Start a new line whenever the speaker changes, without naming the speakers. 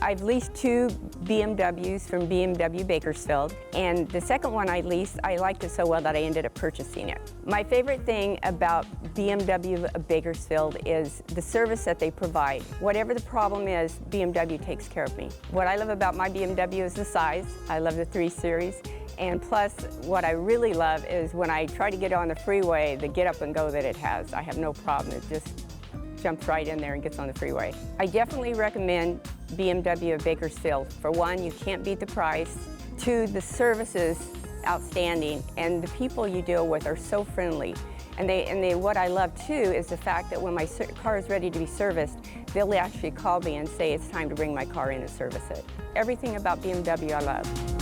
I've leased two BMWs from BMW Bakersfield, and the second one I leased, I liked it so well that I ended up purchasing it. My favorite thing about BMW of Bakersfield is the service that they provide. Whatever the problem is, BMW takes care of me. What I love about my BMW is the size. I love the 3 Series. And plus, what I really love is when I try to get on the freeway, the get up and go that it has. I have no problem. It just jumps right in there and gets on the freeway. I definitely recommend BMW of Bakersfield. For one, you can't beat the price. 2, the service is outstanding, and the people you deal with are so friendly. And what I love too is the fact that when my car is ready to be serviced, they'll actually call me and say it's time to bring my car in and service it. Everything about BMW I love.